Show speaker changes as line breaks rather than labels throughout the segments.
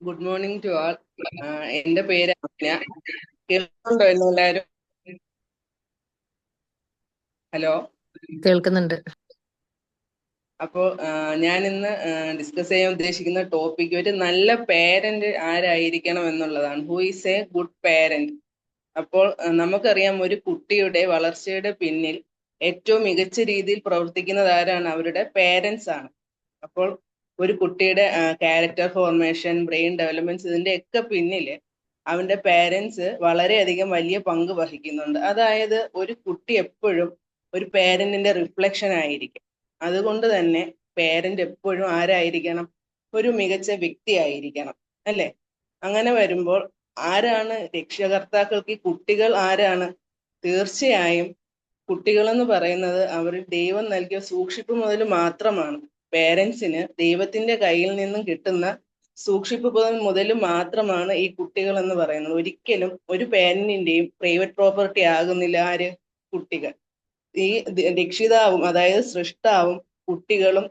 Good morning to ആൾ. എന്റെ പേര് അജ്ഞ. കേൾക്കുന്നുണ്ടോ എല്ലാവരും? ഹലോ.
കേൾക്കുന്നുണ്ട്.
അപ്പോൾ ഞാൻ ഇന്ന് ഡിസ്കസ് ചെയ്യാൻ ഉദ്ദേശിക്കുന്ന ടോപ്പിക് ഒരു നല്ല പേരന്റ് ആരായിരിക്കണം എന്നുള്ളതാണ്. Who is A good parent. അപ്പോൾ നമുക്കറിയാം, ഒരു കുട്ടിയുടെ വളർച്ചയുടെ പിന്നിൽ ഏറ്റവും മികച്ച രീതിയിൽ പ്രവർത്തിക്കുന്നത് ആരാണ്? അവരുടെ പേരൻസ് ആണ്. അപ്പോൾ ഒരു കുട്ടിയുടെ ക്യാരക്ടർ ഫോർമേഷൻ, ബ്രെയിൻ ഡെവലപ്മെന്റ്സ്, ഇതിന്റെ ഒക്കെ പിന്നിൽ അവന്റെ പേരൻസ് വളരെയധികം വലിയ പങ്ക് വഹിക്കുന്നുണ്ട്. അതായത് ഒരു കുട്ടി എപ്പോഴും ഒരു പേരന്റിന്റെ റിഫ്ലക്ഷൻ ആയിരിക്കും. അതുകൊണ്ട് തന്നെ പേരന്റ് എപ്പോഴും ആരായിരിക്കണം? ഒരു മികച്ച വ്യക്തി ആയിരിക്കണം, അല്ലേ? അങ്ങനെ വരുമ്പോൾ ആരാണ് രക്ഷകർത്താക്കൾക്ക്? ഈ കുട്ടികൾ ആരാണ്? തീർച്ചയായും കുട്ടികൾ എന്ന് പറയുന്നത് അവർ ദൈവം നൽകിയ സൂക്ഷിപ്പ് മുതൽ മാത്രമാണ്. പേരൻസിന് ദൈവത്തിന്റെ കയ്യിൽ നിന്നും കിട്ടുന്ന സൂക്ഷിപ്പ് മുതൽ മാത്രമാണ് ഈ കുട്ടികൾ എന്ന് പറയുന്നത്. ഒരിക്കലും ഒരു പേരന്റിന്റെയും പ്രൈവറ്റ് പ്രോപ്പർട്ടി ആകുന്നില്ല ആര്? കുട്ടികൾ. ഈ രക്ഷിതാവും, അതായത് സൃഷ്ടാവും കുട്ടികളും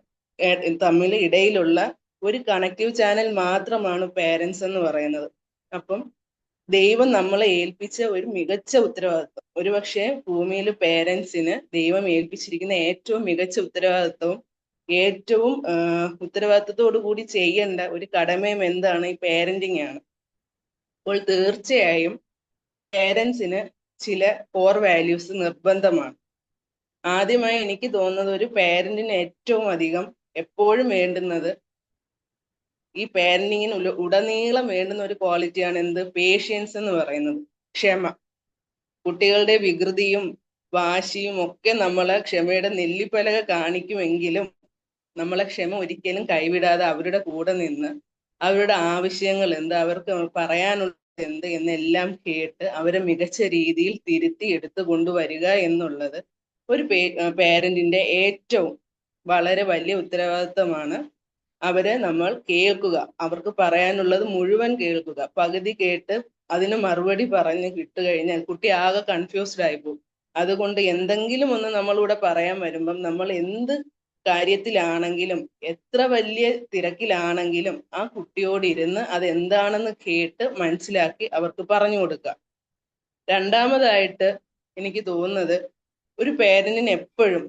തമ്മിൽ ഇടയിലുള്ള ഒരു കണക്റ്റീവ് ചാനൽ മാത്രമാണ് പേരൻസ് എന്ന് പറയുന്നത്. അപ്പം ദൈവം നമ്മളെ ഏൽപ്പിച്ച ഒരു മികച്ച ഉത്തരവാദിത്വം, ഒരുപക്ഷെ ഭൂമിയിൽ പേരൻസിന് ദൈവം ഏൽപ്പിച്ചിരിക്കുന്ന ഏറ്റവും മികച്ച ഉത്തരവാദിത്വവും ഏറ്റവും ഉത്തരവാദിത്വത്തോടു കൂടി ചെയ്യേണ്ട ഒരു കടമയും എന്താണ്? ഈ പേരന്റിങ് ആണ്. അപ്പോൾ തീർച്ചയായും പേരൻസിന് ചില കോർ വാല്യൂസ് നിർബന്ധമാണ്. ആദ്യമായി എനിക്ക് തോന്നുന്നത്, ഒരു പേരന്റിന് ഏറ്റവും അധികം എപ്പോഴും വേണ്ടുന്നത്, ഈ പേരന്റിങ്ങിന് ഉടനീളം വേണ്ടുന്ന ഒരു ക്വാളിറ്റിയാണ് എന്ത്? പേഷ്യൻസ് എന്ന് പറയുന്നത്, ക്ഷമ. കുട്ടികളുടെ വികൃതിയും വാശിയും ഒക്കെ നമ്മളെ ക്ഷമയുടെ നെല്ലിപ്പലക കാണിക്കുമെങ്കിലും നമ്മളെ ക്ഷമ ഒരിക്കലും കൈവിടാതെ അവരുടെ കൂടെ നിന്ന് അവരുടെ ആവശ്യങ്ങൾ എന്ത്, അവർക്ക് പറയാനുള്ളത് എന്ത് എന്നെല്ലാം കേട്ട് അവരെ മികച്ച രീതിയിൽ തിരുത്തി എടുത്തു കൊണ്ടുവരിക എന്നുള്ളത് ഒരു പേരന്റിന്റെ ഏറ്റവും വളരെ വലിയ ഉത്തരവാദിത്തമാണ്. അവരെ നമ്മൾ കേൾക്കുക, അവർക്ക് പറയാനുള്ളത് മുഴുവൻ കേൾക്കുക. പകുതി കേട്ട് അതിന് മറുപടി പറഞ്ഞ് കിട്ടുകഴിഞ്ഞാൽ കുട്ടി ആകെ കൺഫ്യൂസ്ഡ് ആയിപ്പോകും. അതുകൊണ്ട് എന്തെങ്കിലും ഒന്ന് നമ്മളിവിടെ പറയാൻ വരുമ്പം നമ്മൾ എന്ത് കാര്യത്തിലാണെങ്കിലും എത്ര വലിയ തിരക്കിലാണെങ്കിലും ആ കുട്ടിയോട് ഇരുന്ന് അതെന്താണെന്ന് കേട്ട് മനസ്സിലാക്കി അവർക്ക് പറഞ്ഞു കൊടുക്കുക. രണ്ടാമതായിട്ട് എനിക്ക് തോന്നുന്നത്, ഒരു പേരന്റിന് എപ്പോഴും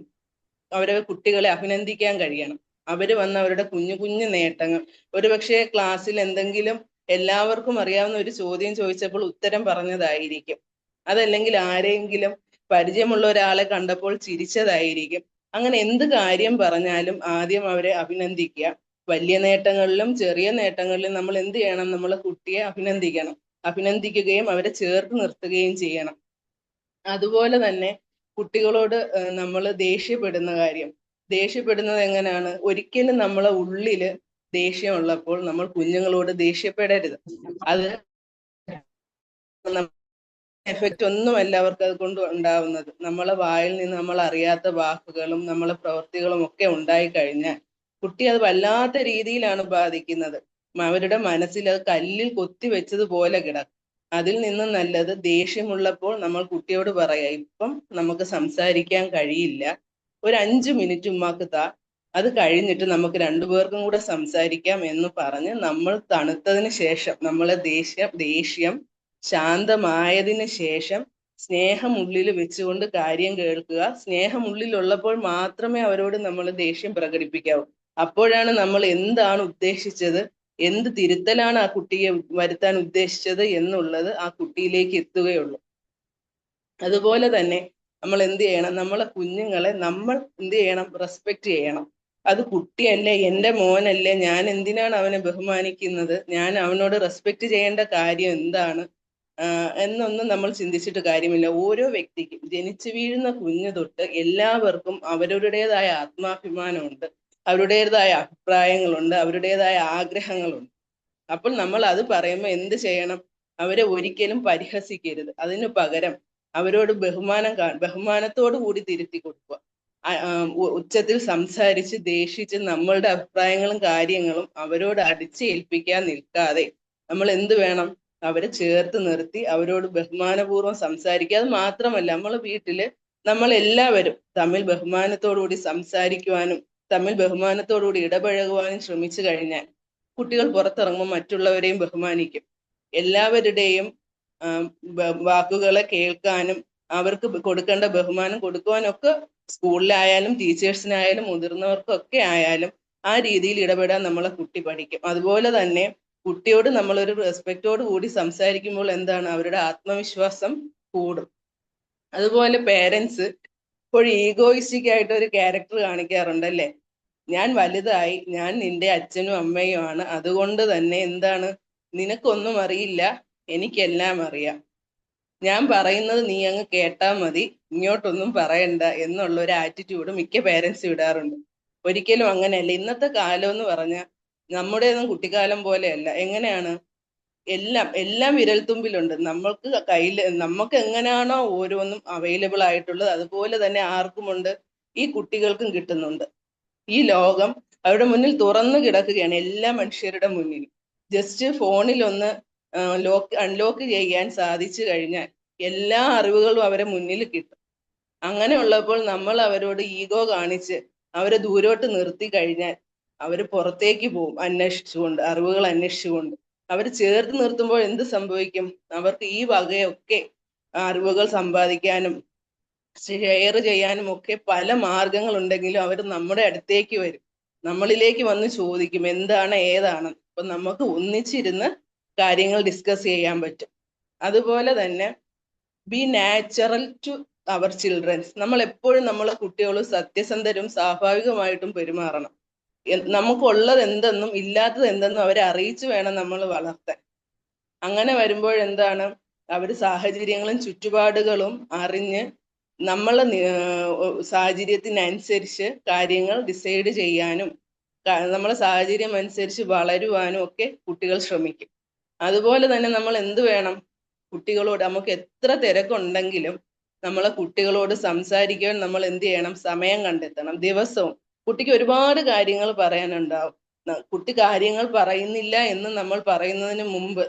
അവരുടെ കുട്ടികളെ അഭിനന്ദിക്കാൻ കഴിയണം. അവര് വന്ന് അവരുടെ കുഞ്ഞു കുഞ്ഞു നേട്ടങ്ങൾ, ഒരുപക്ഷെ ക്ലാസ്സിൽ എന്തെങ്കിലും എല്ലാവർക്കും അറിയാവുന്ന ഒരു ചോദ്യം ചോദിച്ചപ്പോൾ ഉത്തരം പറഞ്ഞതായിരിക്കും, അതല്ലെങ്കിൽ ആരെങ്കിലും പരിചയമുള്ള ഒരാളെ കണ്ടപ്പോൾ ചിരിച്ചതായിരിക്കും. അങ്ങനെ എന്ത് കാര്യം പറഞ്ഞാലും ആദ്യം അവരെ അഭിനന്ദിക്കുക. വലിയ നേട്ടങ്ങളിലും ചെറിയ നേട്ടങ്ങളിലും നമ്മൾ എന്ത് ചെയ്യണം? നമ്മളെ കുട്ടിയെ അഭിനന്ദിക്കണം. അഭിനന്ദിക്കുകയും അവരെ ചേർത്ത് നിർത്തുകയും ചെയ്യണം. അതുപോലെ തന്നെ കുട്ടികളോട് നമ്മൾ ദേഷ്യപ്പെടുന്ന കാര്യം, ദേഷ്യപ്പെടുന്നത് എങ്ങനെയാണ്? ഒരിക്കലും നമ്മളെ ഉള്ളില് ദേഷ്യമുള്ളപ്പോൾ നമ്മൾ കുഞ്ഞുങ്ങളോട് ദേഷ്യപ്പെടരുത്. അത് എഫക്റ്റ് ഒന്നുമല്ല അവർക്ക് അത് കൊണ്ട് ഉണ്ടാവുന്നത്. നമ്മളെ വായിൽ നിന്ന് നമ്മൾ അറിയാത്ത വാക്കുകളും നമ്മളെ പ്രവൃത്തികളും ഒക്കെ ഉണ്ടായി കഴിഞ്ഞാൽ കുട്ടി അത് വല്ലാത്ത രീതിയിലാണ് ബാധിക്കുന്നത്. അവരുടെ മനസ്സിൽ അത് കല്ലിൽ കൊത്തി വെച്ചതുപോലെ കിടക്കും. അതിൽ നിന്നും നല്ലത് ദേഷ്യമുള്ളപ്പോൾ നമ്മൾ കുട്ടിയോട് പറയാ, ഇപ്പം നമുക്ക് സംസാരിക്കാൻ കഴിയില്ല, ഒരു 5 മിനിറ്റ് ഉമ്മാക്ക് താ, അത് കഴിഞ്ഞിട്ട് നമുക്ക് രണ്ടുപേർക്കും കൂടെ സംസാരിക്കാം എന്ന് പറഞ്ഞ് നമ്മൾ തണുത്തതിന് ശേഷം, നമ്മളെ ദേഷ്യം ശാന്തമായതിന് ശേഷം സ്നേഹം ഉള്ളിൽ വെച്ചുകൊണ്ട് കാര്യം കേൾക്കുക. സ്നേഹം ഉള്ളിലുള്ളപ്പോൾ മാത്രമേ അവരോട് നമ്മൾ ദേഷ്യം പ്രകടിപ്പിക്കാവൂ. അപ്പോഴാണ് നമ്മൾ എന്താണ് ഉദ്ദേശിച്ചത്, എന്ത് തിരുത്തലാണ് ആ കുട്ടിയെ വരുത്താൻ ഉദ്ദേശിച്ചത് എന്നുള്ളത് ആ കുട്ടിയിലേക്ക് എത്തുകയുള്ളൂ. അതുപോലെ തന്നെ നമ്മൾ എന്ത് ചെയ്യണം? നമ്മളെ കുഞ്ഞുങ്ങളെ നമ്മൾ എന്ത് ചെയ്യണം? റെസ്പെക്ട് ചെയ്യണം. അത് കുട്ടിയല്ലേ, എൻ്റെ മോനല്ലേ, ഞാൻ എന്തിനാണ് അവനെ ബഹുമാനിക്കുന്നത്, ഞാൻ അവനോട് റെസ്പെക്ട് ചെയ്യേണ്ട കാര്യം എന്താണ് എന്നൊന്നും നമ്മൾ ചിന്തിച്ചിട്ട് കാര്യമില്ല. ഓരോ വ്യക്തിക്കും, ജനിച്ചു വീഴുന്ന കുഞ്ഞു തൊട്ട് എല്ലാവർക്കും അവരുടേതായ ആത്മാഭിമാനമുണ്ട്, അവരുടേതായ അഭിപ്രായങ്ങളുണ്ട്, അവരുടേതായ ആഗ്രഹങ്ങളുണ്ട്. അപ്പോൾ നമ്മൾ അത് പറയുമ്പോൾ എന്ത് ചെയ്യണം? അവരെ ഒരിക്കലും പരിഹസിക്കരുത്. അതിനു പകരം അവരോട് ബഹുമാനത്തോടു കൂടി തിരുത്തി കൊടുക്കുക. ഉച്ചത്തിൽ സംസാരിച്ച് ദേഷിച്ച് നമ്മളുടെ അഭിപ്രായങ്ങളും കാര്യങ്ങളും അവരോട് അടിച്ചേൽപ്പിക്കാൻ നിൽക്കാതെ നമ്മൾ എന്ത് വേണം? അവരെ ചേർത്ത് നിർത്തി അവരോട് ബഹുമാനപൂർവ്വം സംസാരിക്കുക. അത് മാത്രമല്ല, നമ്മൾ വീട്ടില് നമ്മൾ എല്ലാവരും തമ്മിൽ ബഹുമാനത്തോടു കൂടി സംസാരിക്കുവാനും തമ്മിൽ ബഹുമാനത്തോടുകൂടി ഇടപഴകുവാനും ശ്രമിച്ചു കഴിഞ്ഞാൽ കുട്ടികൾ പുറത്തിറങ്ങുമ്പോൾ മറ്റുള്ളവരെയും ബഹുമാനിക്കും. എല്ലാവരുടെയും വാക്കുകളെ കേൾക്കാനും അവർക്ക് കൊടുക്കേണ്ട ബഹുമാനം കൊടുക്കുവാനും ഒക്കെ സ്കൂളിലായാലും ടീച്ചേഴ്സിനായാലും മുതിർന്നവർക്കൊക്കെ ആയാലും ആ രീതിയിൽ ഇടപെടാൻ നമ്മളെ കുട്ടി പഠിക്കും. അതുപോലെ തന്നെ കുട്ടിയോട് നമ്മളൊരു റെസ്പെക്റ്റോട് കൂടി സംസാരിക്കുമ്പോൾ എന്താണ് അവരുടെ ആത്മവിശ്വാസം കൂടും. അതുപോലെ പേരൻസ് ഇപ്പോൾ ഈഗോയിസ്റ്റിക് ആയിട്ട് ഒരു ക്യാരക്ടർ കാണിക്കാറുണ്ടല്ലേ. ഞാൻ വലുതായി, ഞാൻ നിന്റെ അച്ഛനും അമ്മയും ആണ്, അതുകൊണ്ട് തന്നെ എന്താണ് നിനക്കൊന്നും അറിയില്ല, എനിക്കെല്ലാം അറിയാം, ഞാൻ പറയുന്നത് നീ അങ്ങ് കേട്ടാ മതി, ഇങ്ങോട്ടൊന്നും പറയണ്ട എന്നുള്ള ഒരു ആറ്റിറ്റ്യൂഡ് മിക്ക പേരൻസ് വിടാറുണ്ട്. ഒരിക്കലും അങ്ങനെയല്ല. ഇന്നത്തെ കാലം എന്ന് പറഞ്ഞാൽ നമ്മുടേതൊന്നും കുട്ടിക്കാലം പോലെയല്ല. എങ്ങനെയാണ്, എല്ലാം വിരൽത്തുമ്പിലുണ്ട്. നമ്മൾക്ക് കയ്യിൽ നമുക്ക് എങ്ങനെയാണോ ഓരോന്നും അവൈലബിൾ ആയിട്ടുള്ളത് അതുപോലെ തന്നെ ആർക്കുമുണ്ട്, ഈ കുട്ടികൾക്കും കിട്ടുന്നുണ്ട്. ഈ ലോകം അവരുടെ മുന്നിൽ തുറന്നു കിടക്കുകയാണ്, എല്ലാ മനുഷ്യരുടെ മുന്നിൽ. ജസ്റ്റ് ഫോണിൽ ഒന്ന് അൺലോക്ക് ചെയ്യാൻ സാധിച്ചു കഴിഞ്ഞാൽ എല്ലാ അറിവുകളും അവരെ മുന്നിൽ കിട്ടും. അങ്ങനെ ഉള്ളപ്പോൾ നമ്മൾ അവരോട് ഈഗോ കാണിച്ച് അവരെ ദൂരോട്ട് നിർത്തി കഴിഞ്ഞാൽ അവർ പുറത്തേക്ക് പോകും അന്വേഷിച്ചുകൊണ്ട്, അറിവുകൾ അന്വേഷിച്ചുകൊണ്ട്. അവർ ചേർത്ത് നിർത്തുമ്പോൾ എന്ത് സംഭവിക്കും, അവർക്ക് ഈ വകയൊക്കെ അറിവുകൾ സമ്പാദിക്കാനും ഷെയർ ചെയ്യാനും ഒക്കെ പല മാർഗങ്ങൾ ഉണ്ടെങ്കിലും അവർ നമ്മുടെ അടുത്തേക്ക് വരും, നമ്മളിലേക്ക് വന്ന് ചോദിക്കും എന്താണ് ഏതാണ്. അപ്പൊ നമുക്ക് ഒന്നിച്ചിരുന്ന് കാര്യങ്ങൾ ഡിസ്കസ് ചെയ്യാൻ പറ്റും. അതുപോലെ തന്നെ be natural to our childrens. നമ്മൾ എപ്പോഴും നമ്മളെ കുട്ടികളും സത്യസന്ധരും സ്വാഭാവികമായിട്ടും പെരുമാറണം. നമുക്കുള്ളത് എന്തെന്നും ഇല്ലാത്തത് എന്തെന്നും അവരെ അറിയിച്ചു വേണം നമ്മൾ വളർത്താൻ. അങ്ങനെ വരുമ്പോഴെന്താണ്, അവർ സാഹചര്യങ്ങളും ചുറ്റുപാടുകളും അറിഞ്ഞ് നമ്മളെ സാഹചര്യത്തിനനുസരിച്ച് കാര്യങ്ങൾ ഡിസൈഡ് ചെയ്യാനും നമ്മളെ സാഹചര്യം അനുസരിച്ച് വളരുവാനും ഒക്കെ കുട്ടികൾ ശ്രമിക്കും. അതുപോലെ തന്നെ നമ്മൾ എന്ത് വേണം, കുട്ടികളോട് നമുക്ക് എത്ര തിരക്കുണ്ടെങ്കിലും നമ്മളെ കുട്ടികളോട് സംസാരിക്കാൻ നമ്മൾ എന്ത് ചെയ്യണം, സമയം കണ്ടെത്തണം. ദിവസവും കുട്ടിക്ക് ഒരുപാട് കാര്യങ്ങൾ പറയാനുണ്ടാവും. കുട്ടി കാര്യങ്ങൾ പറയുന്നില്ല എന്ന് നമ്മൾ പറയുന്നതിന് മുമ്പ്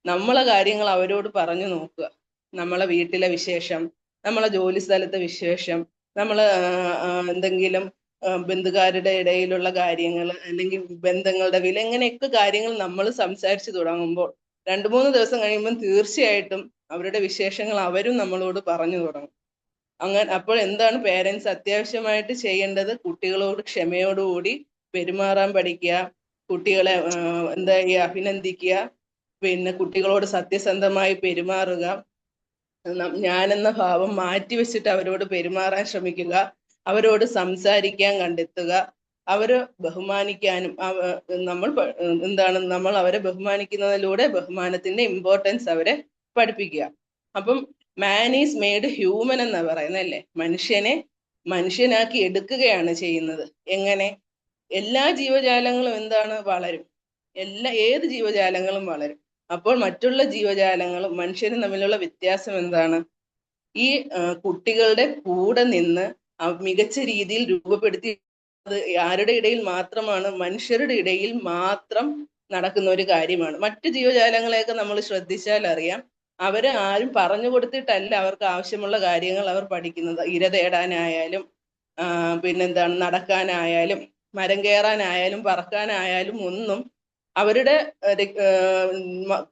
നമ്മളെ കാര്യങ്ങൾ അവരോട് പറഞ്ഞു നോക്കുക. നമ്മളെ വീട്ടിലെ വിശേഷം, നമ്മളെ ജോലി സ്ഥലത്തെ വിശേഷം, നമ്മള് എന്തെങ്കിലും ബന്ധുക്കാരുടെ ഇടയിലുള്ള കാര്യങ്ങൾ, അല്ലെങ്കിൽ ബന്ധങ്ങളുടെ വില, എങ്ങനെയൊക്കെ കാര്യങ്ങൾ നമ്മൾ സംസാരിച്ചു തുടങ്ങുമ്പോൾ 2-3 ദിവസം കഴിയുമ്പോൾ തീർച്ചയായിട്ടും അവരുടെ വിശേഷങ്ങൾ അവരും നമ്മളോട് പറഞ്ഞു തുടങ്ങും. അപ്പോൾ എന്താണ് പേരൻസ് അത്യാവശ്യമായിട്ട് ചെയ്യേണ്ടത്, കുട്ടികളോട് ക്ഷമയോടുകൂടി പെരുമാറാൻ പഠിക്കുക, കുട്ടികളെ എന്താ ചെയ്യുക, അഭിനന്ദിക്കുക, പിന്നെ കുട്ടികളോട് സത്യസന്ധമായി പെരുമാറുക, ഞാനെന്ന ഭാവം മാറ്റിവെച്ചിട്ട് അവരോട് പെരുമാറാൻ ശ്രമിക്കുക, അവരോട് സംസാരിക്കാൻ കണ്ടെത്തുക, അവരെ ബഹുമാനിക്കാനും നമ്മൾ അവരെ ബഹുമാനിക്കുന്നതിലൂടെ ബഹുമാനത്തിന്റെ ഇമ്പോർട്ടൻസ് അവരെ പഠിപ്പിക്കുക. അപ്പം മാൻ ഈസ് മെയ്ഡ് ഹ്യൂമൻ എന്നാ പറയുന്നല്ലേ, മനുഷ്യനെ മനുഷ്യനാക്കി എടുക്കുകയാണ് ചെയ്യുന്നത്. എങ്ങനെ, എല്ലാ ജീവജാലങ്ങളും എന്താണ്, വളരും. ഏത് ജീവജാലങ്ങളും വളരും. അപ്പോൾ മറ്റുള്ള ജീവജാലങ്ങളും മനുഷ്യരും തമ്മിലുള്ള വ്യത്യാസം എന്താണ്, ഈ കുട്ടികളുടെ കൂടെ നിന്ന് മികച്ച രീതിയിൽ രൂപപ്പെടുത്തി ആരുടെ ഇടയിൽ മാത്രമാണ്, മനുഷ്യരുടെ ഇടയിൽ മാത്രം നടക്കുന്ന ഒരു കാര്യമാണ്. മറ്റു ജീവജാലങ്ങളെയൊക്കെ നമ്മൾ ശ്രദ്ധിച്ചാൽ അറിയാം, അവരെ ആരും പറഞ്ഞു കൊടുത്തിട്ടല്ല അവർക്ക് ആവശ്യമുള്ള കാര്യങ്ങൾ അവർ പഠിക്കുന്നത്. ഇര തേടാനായാലും പിന്നെന്താണ് നടക്കാനായാലും മരം കയറാനായാലും പറക്കാനായാലും ഒന്നും അവരുടെ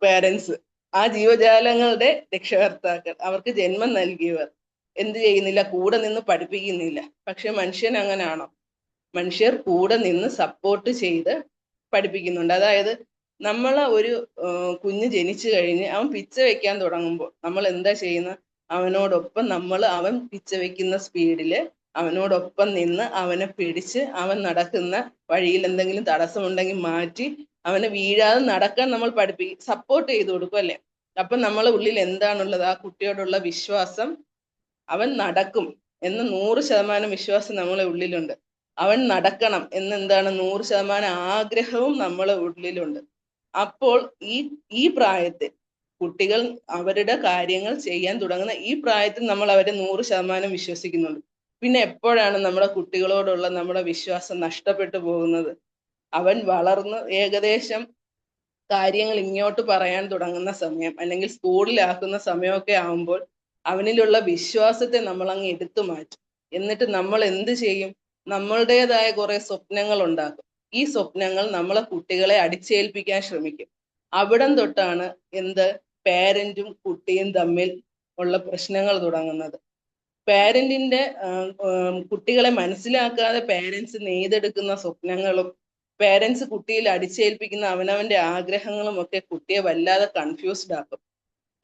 പേരൻസ്, ആ ജീവജാലങ്ങളുടെ രക്ഷകർത്താക്കൾ, അവർക്ക് ജന്മം നൽകിയവർ എന്ത് ചെയ്യുന്നില്ല, കൂടെ നിന്ന് പഠിപ്പിക്കുന്നില്ല. പക്ഷെ മനുഷ്യൻ അങ്ങനാണോ? മനുഷ്യർ കൂടെ നിന്ന് സപ്പോർട്ട് ചെയ്ത് പഠിപ്പിക്കുന്നുണ്ട്. അതായത് ഒരു കുഞ്ഞ് ജനിച്ചു കഴിഞ്ഞ് അവൻ പിച്ച വെക്കാൻ തുടങ്ങുമ്പോൾ നമ്മൾ എന്താ ചെയ്യുന്നത്, അവനോടൊപ്പം അവൻ പിച്ച വെക്കുന്ന സ്പീഡില് അവനോടൊപ്പം നിന്ന് അവനെ പിടിച്ച് അവൻ നടക്കുന്ന വഴിയിൽ എന്തെങ്കിലും തടസ്സമുണ്ടെങ്കിൽ മാറ്റി അവനെ വീഴാതെ നടക്കാൻ നമ്മൾ സപ്പോർട്ട് ചെയ്ത് കൊടുക്കും അല്ലേ. അപ്പൊ നമ്മളെ ഉള്ളിൽ എന്താണുള്ളത്, ആ കുട്ടിയോടുള്ള വിശ്വാസം, അവൻ നടക്കും എന്ന് 100% വിശ്വാസം നമ്മളെ ഉള്ളിലുണ്ട്. അവൻ നടക്കണം എന്നെന്താണ് 100% ആഗ്രഹവും നമ്മളെ ഉള്ളിലുണ്ട്. അപ്പോൾ ഈ പ്രായത്തിൽ കുട്ടികൾ അവരുടെ കാര്യങ്ങൾ ചെയ്യാൻ തുടങ്ങുന്ന ഈ പ്രായത്തിൽ നമ്മൾ അവരെ 100% വിശ്വസിക്കുന്നുണ്ട്. പിന്നെ എപ്പോഴാണ് നമ്മുടെ കുട്ടികളോടുള്ള നമ്മുടെ വിശ്വാസം നഷ്ടപ്പെട്ടു പോകുന്നത്? അവൻ വളർന്ന് ഏകദേശം കാര്യങ്ങൾ ഇങ്ങോട്ട് പറയാൻ തുടങ്ങുന്ന സമയം, അല്ലെങ്കിൽ സ്കൂളിലാക്കുന്ന സമയമൊക്കെ ആകുമ്പോൾ അവനിലുള്ള വിശ്വാസത്തെ നമ്മൾ അങ്ങ് എടുത്തു മാറ്റും. എന്നിട്ട് നമ്മൾ എന്ത് ചെയ്യും, നമ്മളുടേതായ കുറെ സ്വപ്നങ്ങൾ ഉണ്ടാക്കും. ഈ സ്വപ്നങ്ങൾ നമ്മളെ കുട്ടികളെ അടിച്ചേൽപ്പിക്കാൻ ശ്രമിക്കും. അവിടം തൊട്ടാണ് എന്ത് പാരന്റും കുട്ടിയും തമ്മിൽ ഉള്ള പ്രശ്നങ്ങൾ തുടങ്ങുന്നത്. പാരന്റിന്റെ കുട്ടികളെ മനസ്സിലാക്കാതെ പാരന്റ്സ് നെയ്തെടുക്കുന്ന സ്വപ്നങ്ങളും പാരന്റ്സ് കുട്ടിയിൽ അടിച്ചേൽപ്പിക്കുന്ന അവനവന്റെ ആഗ്രഹങ്ങളും ഒക്കെ കുട്ടിയെ വല്ലാതെ കൺഫ്യൂസ്ഡ് ആക്കും.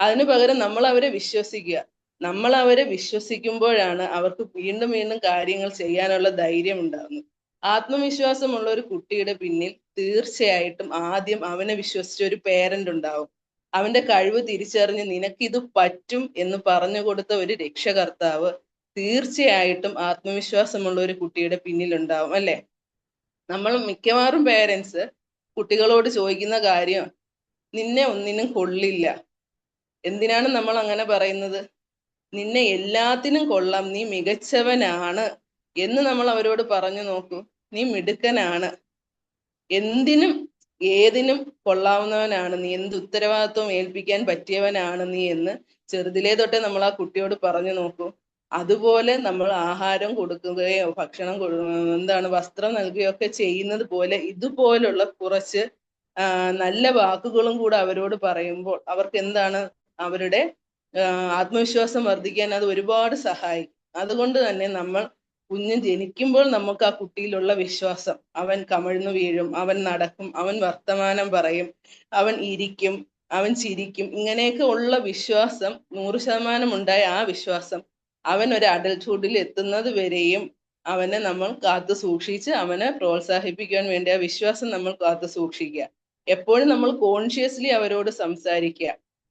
അതിനു പകരം നമ്മൾ അവരെ വിശ്വസിക്കുക. നമ്മൾ അവരെ വിശ്വസിക്കുമ്പോഴാണ് അവർക്ക് വീണ്ടും വീണ്ടും കാര്യങ്ങൾ ചെയ്യാനുള്ള ധൈര്യം ഉണ്ടാകുന്നത്. ആത്മവിശ്വാസമുള്ള ഒരു കുട്ടിയുടെ പിന്നിൽ തീർച്ചയായിട്ടും ആദ്യം അവനെ വിശ്വസിച്ച ഒരു പേരന്റ് ഉണ്ടാവും. അവന്റെ കഴിവ് തിരിച്ചറിഞ്ഞ് നിനക്കിത് പറ്റും എന്ന് പറഞ്ഞു കൊടുത്ത ഒരു രക്ഷകർത്താവ് തീർച്ചയായിട്ടും ആത്മവിശ്വാസമുള്ള ഒരു കുട്ടിയുടെ പിന്നിലുണ്ടാവും, അല്ലെ? നമ്മൾ മിക്കവാറും പേരൻസ് കുട്ടികളോട് ചോദിക്കുന്ന കാര്യം, നിന്നെ ഒന്നിനും കൊള്ളില്ല. എന്തിനാണ് നമ്മൾ അങ്ങനെ പറയുന്നത്? നിന്നെ എല്ലാത്തിനും കൊള്ളാം, നീ മികച്ചവനാണ് എന്ന് നമ്മൾ അവരോട് പറഞ്ഞു നോക്കൂ. നീ മിടുക്കനാണ്, എന്തിനും ഏതിനും കൊള്ളാവുന്നവനാണ് നീ, എന്ത് ഉത്തരവാദിത്വം ഏൽപ്പിക്കാൻ പറ്റിയവനാണ് നീ എന്ന് ചെറുതിലേ തൊട്ടേ നമ്മൾ ആ കുട്ടിയോട് പറഞ്ഞു നോക്കൂ. അതുപോലെ നമ്മൾ ആഹാരം കൊടുക്കുകയോ ഭക്ഷണം വസ്ത്രം നൽകുകയോ ഒക്കെ ചെയ്യുന്നത് പോലെ ഇതുപോലുള്ള കുറച്ച് നല്ല വാക്കുകളും കൂടെ അവരോട് പറയുമ്പോൾ അവർക്ക് എന്താണ്, അവരുടെ ആത്മവിശ്വാസം വർദ്ധിക്കാൻ അത് ഒരുപാട് സഹായിക്കും. അതുകൊണ്ട് തന്നെ നമ്മൾ കുഞ്ഞ് ജനിക്കുമ്പോൾ നമുക്ക് ആ കുട്ടിയിലുള്ള വിശ്വാസം, അവൻ കമിഴ്ന്നു വീഴും, അവൻ നടക്കും, അവൻ വർത്തമാനം പറയും, അവൻ ഇരിക്കും, അവൻ ചിരിക്കും, ഇങ്ങനെയൊക്കെ ഉള്ള വിശ്വാസം 100% ഉണ്ടായ ആ വിശ്വാസം അവൻ ഒരു അഡൽട്ട്ഹുഡിൽ എത്തുന്നത് വരെയും അവനെ നമ്മൾ കാത്തു സൂക്ഷിച്ച് അവനെ പ്രോത്സാഹിപ്പിക്കാൻ വേണ്ടി ആ വിശ്വാസം നമ്മൾ കാത്തു സൂക്ഷിക്കുക. എപ്പോഴും നമ്മൾ കോൺഷ്യസ്ലി അവരോട് സംസാരിക്കുക.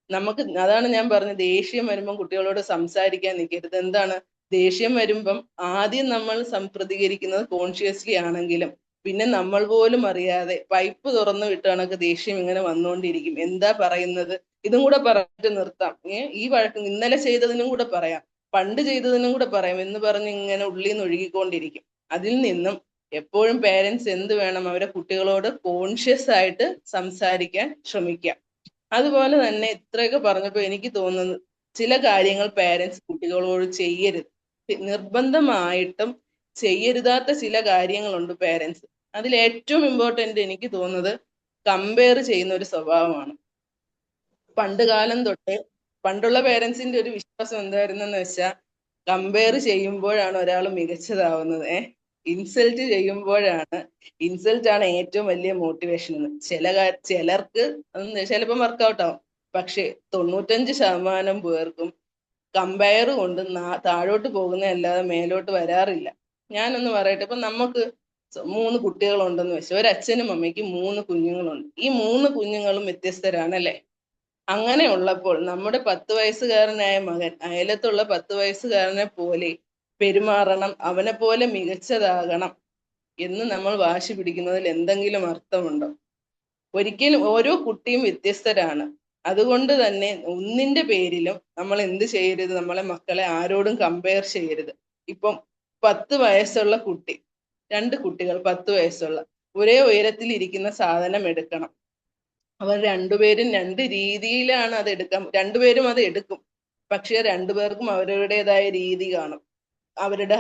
നമുക്ക് അതാണ് ഞാൻ പറഞ്ഞത്, ദേഷ്യം വരുമ്പം കുട്ടികളോട് സംസാരിക്കാൻ നിൽക്കരുത്. എന്താണ് ദേഷ്യം വരുമ്പം ആദ്യം നമ്മൾ പ്രതികരിക്കുന്നത് കോൺഷ്യസ്ലി ആണെങ്കിലും പിന്നെ നമ്മൾ പോലും അറിയാതെ പൈപ്പ് തുറന്നു വിട്ട കണക്ക് ദേഷ്യം ഇങ്ങനെ വന്നുകൊണ്ടിരിക്കും. എന്താ പറയുന്നത്, ഇതും കൂടെ പറഞ്ഞിട്ട് നിർത്താം, ഈ വഴക്ക് ഇന്നലെ ചെയ്തതിനും കൂടെ പറയാം, പണ്ട് ചെയ്തതിനും കൂടെ പറയാം എന്ന് പറഞ്ഞ് ഇങ്ങനെ ഉള്ളിൽ നിന്ന് ഒഴുകിക്കൊണ്ടിരിക്കും. അതിൽ നിന്നും എപ്പോഴും പേരൻസ് എന്ത് വേണം, അവരെ കുട്ടികളോട് കോൺഷ്യസ് ആയിട്ട് സംസാരിക്കാൻ ശ്രമിക്കാം. അതുപോലെ തന്നെ ഇത്രയൊക്കെ പറഞ്ഞപ്പോൾ എനിക്ക് തോന്നുന്നത് ചില കാര്യങ്ങൾ പേരൻസ് കുട്ടികളോട് ചെയ്യരുത്, നിർബന്ധമായിട്ടും ചെയ്യരുതാത്ത ചില കാര്യങ്ങളുണ്ട് പേരൻസ്. അതിൽ ഏറ്റവും ഇമ്പോർട്ടൻ്റ് എനിക്ക് തോന്നുന്നത് കമ്പയർ ചെയ്യുന്ന ഒരു സ്വഭാവമാണ്. പണ്ട് കാലം തൊട്ട് പണ്ടുള്ള പേരൻസിന്റെ ഒരു വിശ്വാസം എന്തായിരുന്നെന്ന് വെച്ചാൽ, കമ്പയർ ചെയ്യുമ്പോഴാണ് ഒരാൾ മികച്ചതാവുന്നത്. ഇൻസൾട്ട് ചെയ്യുമ്പോഴാണ്, ഇൻസൾട്ട് ആണ് ഏറ്റവും വലിയ മോട്ടിവേഷൻ എന്ന്. ചിലർക്ക് ചിലപ്പോൾ വർക്കൗട്ട് ആവും, പക്ഷെ 95% പേർക്കും കമ്പയർ കൊണ്ട് താഴോട്ട് പോകുന്ന അല്ലാതെ മേലോട്ട് വരാറില്ല. ഞാനൊന്ന് പറയട്ടെ, ഇപ്പൊ നമുക്ക് 3 കുട്ടികളുണ്ടെന്ന് വെച്ചാൽ ഒരു അച്ഛനും അമ്മയ്ക്കും 3 കുഞ്ഞുങ്ങളുണ്ട്. ഈ 3 കുഞ്ഞുങ്ങളും വ്യത്യസ്തരാണ്, അല്ലെ? അങ്ങനെ ഉള്ളപ്പോൾ നമ്മുടെ 10 വയസ്സുകാരനായ മകൻ അയലത്തുള്ള 10 വയസ്സുകാരനെ പോലെ പെരുമാറണം, അവനെ പോലെ മികച്ചതാകണം എന്ന് നമ്മൾ വാശി പിടിക്കുന്നതിൽ എന്തെങ്കിലും അർത്ഥമുണ്ടോ? ഒരിക്കലും. ഓരോ കുട്ടിയും വ്യത്യസ്തരാണ്. അതുകൊണ്ട് തന്നെ ഒന്നിന്റെ പേരിലും നമ്മൾ എന്ത് ചെയ്യരുത്, നമ്മളെ മക്കളെ ആരോടും കമ്പയർ ചെയ്യരുത്. ഇപ്പം 10 വയസ്സുള്ള കുട്ടി, 2 കുട്ടികൾ 10 വയസ്സുള്ള ഒരേ ഉയരത്തിൽ ഇരിക്കുന്ന സാധനം എടുക്കണം. അവർ രണ്ടുപേരും 2 രീതിയിലാണ് അത് എടുക്കാം. രണ്ടുപേരും അത് എടുക്കും, പക്ഷെ രണ്ടുപേർക്കും അവരുടേതായ രീതി കാണും. അവരുടെ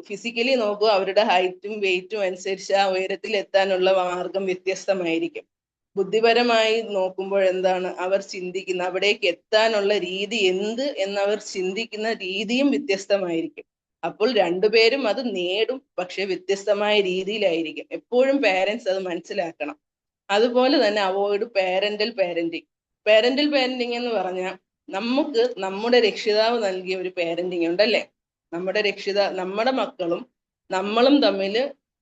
ഫിസിക്കലി നോക്കുക, അവരുടെ ഹൈറ്റും വെയിറ്റും അനുസരിച്ച് ആ ഉയരത്തിൽ എത്താനുള്ള മാർഗം വ്യത്യസ്തമായിരിക്കും. ബുദ്ധിപരമായി നോക്കുമ്പോൾ എന്താണ് അവർ ചിന്തിക്കുന്ന, അവിടേക്ക് എത്താനുള്ള രീതി എന്ത് എന്നവർ ചിന്തിക്കുന്ന രീതിയും വ്യത്യസ്തമായിരിക്കും. അപ്പോൾ രണ്ടുപേരും അത് നേടും, പക്ഷെ വ്യത്യസ്തമായ രീതിയിലായിരിക്കും. എപ്പോഴും പേരൻസ് അത് മനസ്സിലാക്കണം. അതുപോലെ തന്നെ avoid parental parenting. Parental parenting എന്ന് പറഞ്ഞാൽ നമുക്ക് നമ്മുടെ രക്ഷിതാവ് നൽകിയ ഒരു പാരന്റിങ് ഉണ്ടല്ലേ. നമ്മുടെ മക്കളും നമ്മളും തമ്മിൽ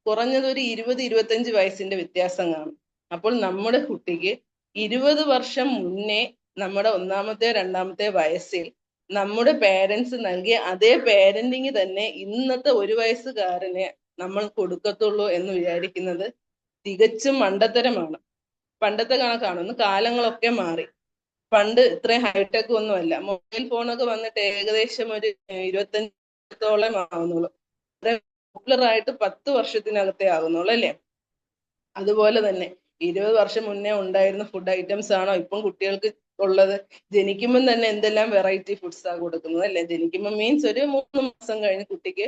കുറഞ്ഞത് ഒരു 20-25 വയസ്സിന്റെ വ്യത്യാസം കാണും. അപ്പോൾ നമ്മുടെ കുട്ടിക്ക് 20 വർഷം മുന്നേ നമ്മുടെ 1-മത്തെ 2-മത്തെ വയസ്സിൽ നമ്മുടെ പേരൻസ് നൽകിയ അതേ പാരന്റിങ് തന്നെ ഇന്നത്തെ 1 വയസ്സുകാരനെ നമ്മൾ കൊടുക്കത്തുള്ളൂ എന്ന് വിചാരിക്കുന്നത് തികച്ചും മണ്ടത്തരമാണ്. പണ്ടത്തെ കണക്കാണ്. ഇന്ന് കാലങ്ങളൊക്കെ മാറി. പണ്ട് ഇത്രയും ഹൈടെക് ഒന്നുമല്ല. മൊബൈൽ ഫോണൊക്കെ വന്നിട്ട് ഏകദേശം ഒരു 25 ആവുന്നുള്ളൂ. പോപ്പുലർ ആയിട്ട് 10 വർഷത്തിനകത്തേ ആകുന്നുള്ളൂ, അല്ലേ? അതുപോലെ തന്നെ 20 വർഷം മുന്നേ ഉണ്ടായിരുന്ന ഫുഡ് ഐറ്റംസ് ആണോ ഇപ്പം കുട്ടികൾക്ക് ഉള്ളത്? ജനിക്കുമ്പം തന്നെ എന്തെല്ലാം വെറൈറ്റി ഫുഡ്സ് ആ കൊടുക്കുന്നത്, അല്ലേ? ജനിക്കുമ്പോൾ മീൻസ് ഒരു 3 മാസം കഴിഞ്ഞ് കുട്ടിക്ക്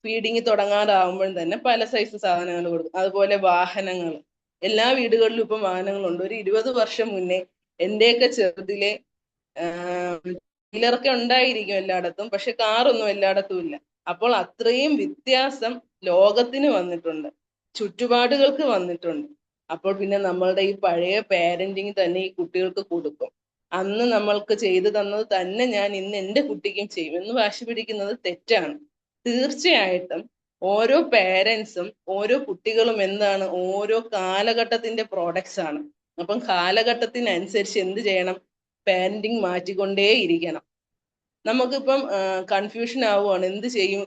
ഫീഡിങ് തുടങ്ങാറാവുമ്പോഴും തന്നെ പല സൈസ് സാധനങ്ങൾ കൊടുക്കും. അതുപോലെ വാഹനങ്ങൾ, എല്ലാ വീടുകളിലും ഇപ്പം വാഹനങ്ങളുണ്ട്. ഒരു 20 വർഷം മുന്നേ എന്റെയൊക്കെ ചെറുതിലെ വീലറൊക്കെ ഉണ്ടായിരിക്കും എല്ലായിടത്തും, പക്ഷെ കാറൊന്നും എല്ലായിടത്തും ഇല്ല. അപ്പോൾ അത്രയും വ്യത്യാസം ലോകത്തിന് വന്നിട്ടുണ്ട്, ചുറ്റുപാടുകൾക്ക് വന്നിട്ടുണ്ട്. അപ്പോൾ പിന്നെ നമ്മളുടെ ഈ പഴയ പാരന്റിങ് തന്നെ ഈ കുട്ടികൾക്ക് കൊടുക്കും. അന്ന് നമ്മൾക്ക് ചെയ്തു തന്നത് തന്നെ ഞാൻ ഇന്ന് എൻ്റെ കുട്ടിക്കും ചെയ്യും എന്ന് വാശി പിടിക്കുന്നത് തെറ്റാണ്. തീർച്ചയായിട്ടും ഓരോ പേരൻസും ഓരോ കുട്ടികളും എന്താണ്, ഓരോ കാലഘട്ടത്തിന്റെ പ്രോഡക്ട്സ് ആണ്. അപ്പം കാലഘട്ടത്തിനനുസരിച്ച് എന്ത് ചെയ്യണം, പാരന്റിങ് മാറ്റിക്കൊണ്ടേ ഇരിക്കണം. നമുക്കിപ്പം കൺഫ്യൂഷൻ ആവുകയാണ്, എന്ത് ചെയ്യും,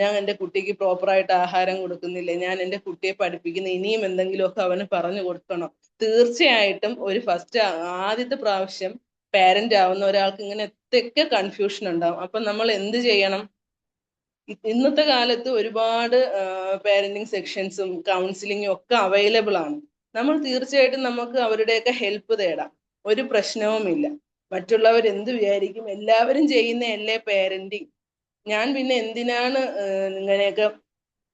ഞാൻ എൻ്റെ കുട്ടിക്ക് പ്രോപ്പറായിട്ട് ആഹാരം കൊടുക്കുന്നില്ല, ഞാൻ എൻ്റെ കുട്ടിയെ പഠിപ്പിക്കുന്ന ഇനിയും എന്തെങ്കിലുമൊക്കെ അവന് പറഞ്ഞു കൊടുക്കണം. തീർച്ചയായിട്ടും ഒരു ആദ്യത്തെ പ്രാവശ്യം പാരന്റ് ആവുന്ന ഒരാൾക്ക് ഇങ്ങനെ എത്തൊക്കെ കൺഫ്യൂഷൻ ഉണ്ടാവും. അപ്പം നമ്മൾ എന്ത് ചെയ്യണം, ഇന്നത്തെ കാലത്ത് ഒരുപാട് പാരന്റിങ് സെക്ഷൻസും കൗൺസിലിങ്ങും ഒക്കെ അവൈലബിൾ ആണ്. നമ്മൾ തീർച്ചയായിട്ടും നമുക്ക് അവരുടെയൊക്കെ ഹെൽപ്പ് തേടാം, ഒരു പ്രശ്നവുമില്ല. മറ്റുള്ളവർ എന്ത് വിചാരിക്കും, എല്ലാവരും ചെയ്യുന്നതല്ലേ പാരന്റിങ്, ഞാൻ പിന്നെ എന്തിനാണ് ഇങ്ങനെയൊക്കെ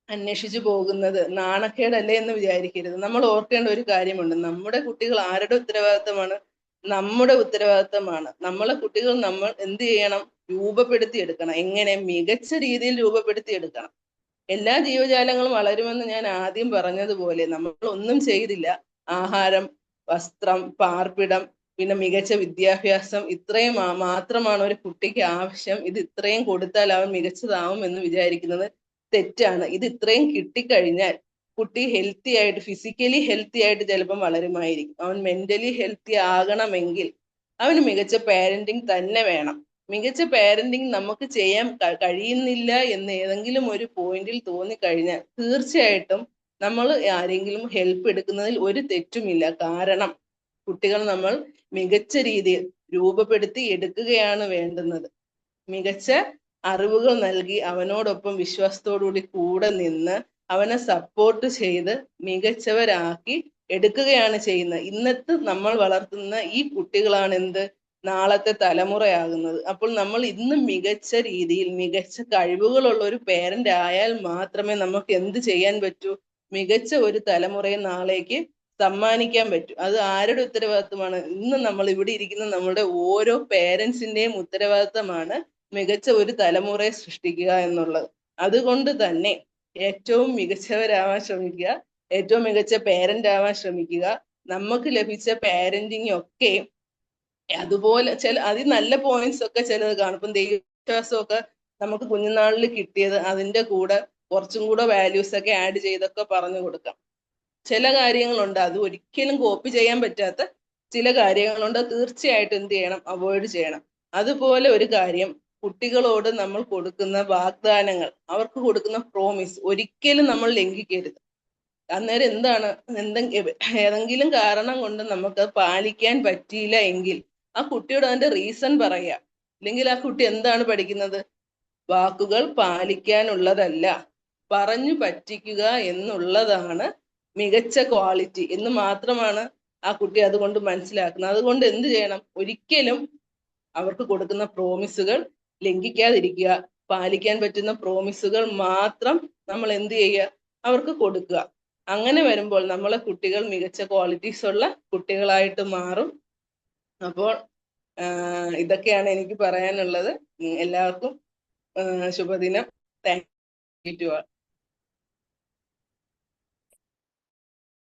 അന്വേഷിച്ചു പോകുന്നത്, നാണക്കേടല്ലേ എന്ന് വിചാരിക്കരുത്. നമ്മൾ ഓർക്കേണ്ട ഒരു കാര്യമുണ്ട്, നമ്മുടെ കുട്ടികൾ ആരുടെ ഉത്തരവാദിത്തമാണ്, നമ്മുടെ ഉത്തരവാദിത്തമാണ്. നമ്മളെ കുട്ടികൾ നമ്മൾ എന്ത് ചെയ്യണം, രൂപപ്പെടുത്തി എടുക്കണം. എങ്ങനെ, മികച്ച രീതിയിൽ രൂപപ്പെടുത്തി എടുക്കണം. എല്ലാ ജീവജാലങ്ങളും വളരുമെന്ന് ഞാൻ ആദ്യം പറഞ്ഞതുപോലെ നമ്മൾ ഒന്നും ചെയ്തില്ല, ആഹാരം, വസ്ത്രം, പാർപ്പിടം, പിന്നെ മികച്ച വിദ്യാഭ്യാസം, ഇത്രയും മാത്രമാണ് ഒരു കുട്ടിക്ക് ആവശ്യം. ഇത് ഇത്രയും കൊടുത്താൽ അവൻ മികച്ചതാവും എന്ന് വിചാരിക്കുന്നത് തെറ്റാണ്. ഇത് ഇത്രയും കിട്ടിക്കഴിഞ്ഞാൽ കുട്ടി ഹെൽത്തി ആയിട്ട്, ഫിസിക്കലി ഹെൽത്തി ആയിട്ട് ചിലപ്പം വളരുമായിരിക്കും. അവൻ മെന്റലി ഹെൽത്തി ആകണമെങ്കിൽ അവന് മികച്ച പാരന്റിങ് തന്നെ വേണം. മികച്ച പാരന്റിങ് നമുക്ക് ചെയ്യാൻ കഴിയുന്നില്ല എന്ന് ഏതെങ്കിലും ഒരു പോയിന്റിൽ തോന്നിക്കഴിഞ്ഞാൽ തീർച്ചയായിട്ടും നമ്മൾ ആരെങ്കിലും ഹെൽപ്പ് എടുക്കുന്നതിൽ ഒരു തെറ്റുമില്ല. കാരണം കുട്ടികൾ നമ്മൾ മികച്ച രീതിയിൽ രൂപപ്പെടുത്തി എടുക്കുകയാണ് വേണ്ടുന്നത്. മികച്ച അറിവുകൾ നൽകി അവനോടൊപ്പം വിശ്വാസത്തോടുകൂടി കൂടെ നിന്ന് അവനെ സപ്പോർട്ട് ചെയ്ത് മികച്ചവരാക്കി എടുക്കുകയാണ് ചെയ്യുന്നത്. ഇന്നത്തെ നമ്മൾ വളർത്തുന്ന ഈ കുട്ടികളാണ് എന്ത്, നാളത്തെ തലമുറയാകുന്നത്. അപ്പോൾ നമ്മൾ ഇന്ന് മികച്ച രീതിയിൽ മികച്ച കഴിവുകളുള്ള ഒരു പേരന്റ് ആയാൽ മാത്രമേ നമുക്ക് എന്ത് ചെയ്യാൻ പറ്റൂ, മികച്ച ഒരു തലമുറയെ നാളേക്ക് സമ്മാനിക്കാൻ പറ്റും. അത് ആരുടെ ഉത്തരവാദിത്തമാണ്, ഇന്ന് നമ്മൾ ഇവിടെ ഇരിക്കുന്ന നമ്മളുടെ ഓരോ പേരൻസിന്റെയും ഉത്തരവാദിത്തമാണ് മികച്ച ഒരു തലമുറയെ സൃഷ്ടിക്കുക എന്നുള്ളത്. അതുകൊണ്ട് തന്നെ ഏറ്റവും മികച്ചവരാവാൻ ശ്രമിക്കുക, ഏറ്റവും മികച്ച പേരന്റ് ആവാൻ ശ്രമിക്കുക. നമുക്ക് ലഭിച്ച പാരന്റിങ് ഒക്കെ അതുപോലെ അതിൽ നല്ല പോയിന്റ്സ് ഒക്കെ ചിലത് കാണും. ഇപ്പം ദൈവവിശ്വാസമൊക്കെ നമുക്ക് കുഞ്ഞുനാളിൽ കിട്ടിയത്, അതിന്റെ കൂടെ കുറച്ചും കൂടെ വാല്യൂസ് ഒക്കെ ആഡ് ചെയ്തൊക്കെ പറഞ്ഞു കൊടുക്കാം. ചില കാര്യങ്ങളുണ്ട് അത് ഒരിക്കലും കോപ്പി ചെയ്യാൻ പറ്റാത്ത ചില കാര്യങ്ങളുണ്ട്, തീർച്ചയായിട്ടും എന്ത് ചെയ്യണം, അവോയ്ഡ് ചെയ്യണം. അതുപോലെ ഒരു കാര്യം, കുട്ടികളോട് നമ്മൾ കൊടുക്കുന്ന വാഗ്ദാനങ്ങൾ, അവർക്ക് കൊടുക്കുന്ന പ്രോമിസ് ഒരിക്കലും നമ്മൾ ലംഘിക്കരുത്. അന്നേരം എന്താണ്, ഏതെങ്കിലും കാരണം കൊണ്ട് നമുക്ക് പാലിക്കാൻ പറ്റിയില്ല എങ്കിൽ ആ കുട്ടിയോട് അതിന്റെ റീസൺ പറയാ. അല്ലെങ്കിൽ ആ കുട്ടി എന്താണ് പഠിക്കുന്നത്, വാക്കുകൾ പാലിക്കാനുള്ളതല്ല, പറഞ്ഞു പറ്റിക്കുക എന്നുള്ളതാണ് മികച്ച ക്വാളിറ്റി എന്ന് മാത്രമാണ് ആ കുട്ടി അതുകൊണ്ട് മനസ്സിലാക്കുന്നത്. അതുകൊണ്ട് എന്ത് ചെയ്യണം, ഒരിക്കലും അവർക്ക് കൊടുക്കുന്ന പ്രോമിസുകൾ ലംഘിക്കാതിരിക്കുക. പാലിക്കാൻ പറ്റുന്ന പ്രോമിസുകൾ മാത്രം നമ്മൾ എന്ത് ചെയ്യുക, അവർക്ക് കൊടുക്കുക. അങ്ങനെ വരുമ്പോൾ നമ്മളെ കുട്ടികൾ മികച്ച ക്വാളിറ്റീസ് ഉള്ള കുട്ടികളായിട്ട് മാറും. അപ്പോൾ ഇതൊക്കെയാണ് എനിക്ക് പറയാനുള്ളത്. എല്ലാവർക്കും ശുഭദിനം. Thank you to all.